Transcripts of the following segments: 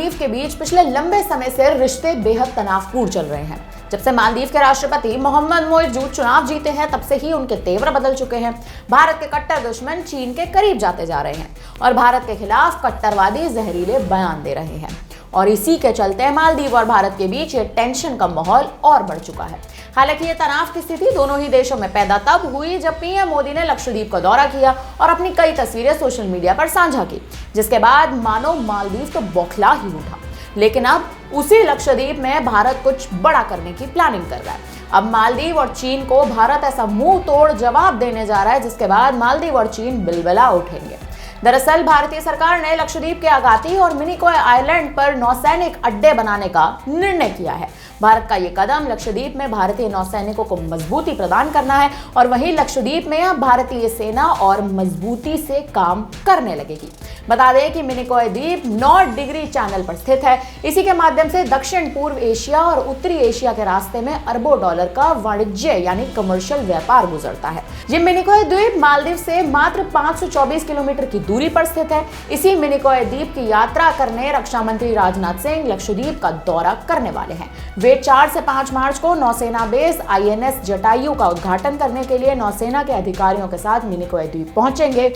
मालदीव के बीच पिछले लंबे समय से रिश्ते बेहद तनावपूर्ण चल रहे हैं। जब से मालदीव के राष्ट्रपति मोहम्मद मोइजूद चुनाव जीते हैं, तब से ही उनके तेवर बदल चुके हैं। भारत के कट्टर दुश्मन चीन के करीब जाते जा रहे हैं और भारत के खिलाफ कट्टरवादी जहरीले बयान दे रहे हैं, और इसी के चलते मालदीव और भारत के बीच ये टेंशन का माहौल और बढ़ चुका है। हालांकि ये तनाव की स्थिति दोनों ही देशों में पैदा तब हुई जब पीएम मोदी ने लक्षद्वीप का दौरा किया और अपनी कई तस्वीरें सोशल मीडिया पर साझा की, जिसके बाद मानो मालदीव तो बौखला ही उठा। लेकिन अब उसी लक्षद्वीप में भारत कुछ बड़ा करने की प्लानिंग कर रहा है। अब मालदीव और चीन को भारत ऐसा मुंह तोड़ जवाब देने जा रहा है, जिसके बाद मालदीव और चीन बिलबिला उठेंगे। दरअसल भारतीय सरकार ने लक्षद्वीप के अगाती और मिनिकॉय आइलैंड पर नौसैनिक अड्डे बनाने का निर्णय किया है। भारत का ये कदम लक्षद्वीप में भारतीय नौसैनिकों को मजबूती प्रदान करना है, और वहीं लक्षद्वीप में अब भारतीय सेना और मजबूती से काम करने लगेगी। बता दें कि मिनिकॉय द्वीप नॉर्थ डिग्री चैनल पर स्थित है। इसी के माध्यम से दक्षिण पूर्व एशिया और उत्तरी एशिया के रास्ते में अरबों डॉलर का वाणिज्य यानी कमर्शियल व्यापार गुजरता है। ये मिनिकॉय द्वीप मालदीव से मात्र 524 किलोमीटर की दूरी पर स्थित है। इसी मिनिकॉय द्वीप की यात्रा करने रक्षा मंत्री राजनाथ सिंह लक्षद्वीप का दौरा करने वाले हैं। वे 4 से 5 मार्च को नौसेना बेस INS जटायु का उद्घाटन करने के लिए नौसेना के अधिकारियों के साथ मिनिकॉय द्वीप पहुंचेंगे।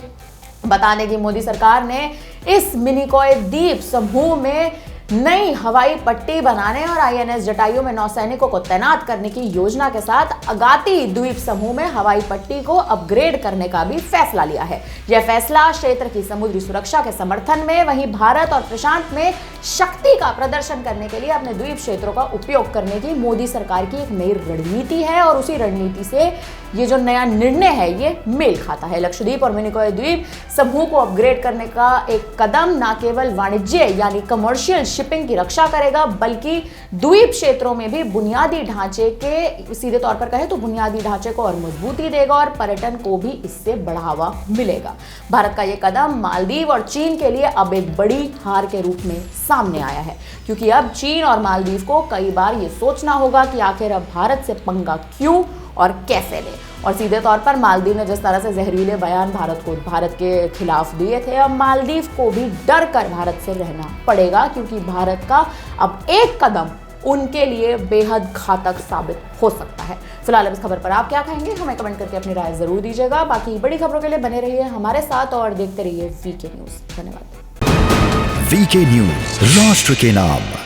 बता दें कि मोदी सरकार ने इस मिनिकॉय द्वीप समूह में नई हवाई पट्टी बनाने और INS जटायु में नौसैनिकों को तैनात करने की योजना के साथ अगाती द्वीप समूह में हवाई पट्टी को अपग्रेड करने का भी फैसला लिया है। यह फैसला क्षेत्र की समुद्री सुरक्षा के समर्थन में, वहीं भारत और प्रशांत में शक्ति का प्रदर्शन करने के लिए अपने द्वीप क्षेत्रों का उपयोग करने की मोदी सरकार की एक नई रणनीति है, और उसी रणनीति से ये जो नया निर्णय है ये मेल खाता है। लक्षद्वीप और मिनिकॉय द्वीप समूह को अपग्रेड करने का एक कदम न केवल वाणिज्य यानी कमर्शियल शिपिंग की रक्षा करेगा, बल्कि द्वीप क्षेत्रों में भी बुनियादी ढांचे के, सीधे तौर पर कहें तो बुनियादी ढांचे को और मजबूती देगा और पर्यटन को भी इससे बढ़ावा मिलेगा। भारत का यह कदम मालदीव और चीन के लिए अब एक बड़ी हार के रूप में सामने आया है, क्योंकि अब चीन और मालदीव को कई बार ये सोचना होगा कि आखिर अब भारत से पंगा क्यों और कैसे ले। और सीधे तौर पर मालदीव ने जिस तरह से जहरीले बयान भारत के खिलाफ दिए थे, अब मालदीव को भी डर कर भारत से रहना पड़ेगा, क्योंकि भारत का अब एक कदम उनके लिए बेहद घातक साबित हो सकता है। फिलहाल अब इस खबर पर आप क्या कहेंगे, हमें कमेंट करके अपनी राय जरूर दीजिएगा। बाकी बड़ी खबरों के लिए बने रहिए हमारे साथ और देखते रहिए VK न्यूज। धन्यवाद। VK न्यूज, राष्ट्र के नाम।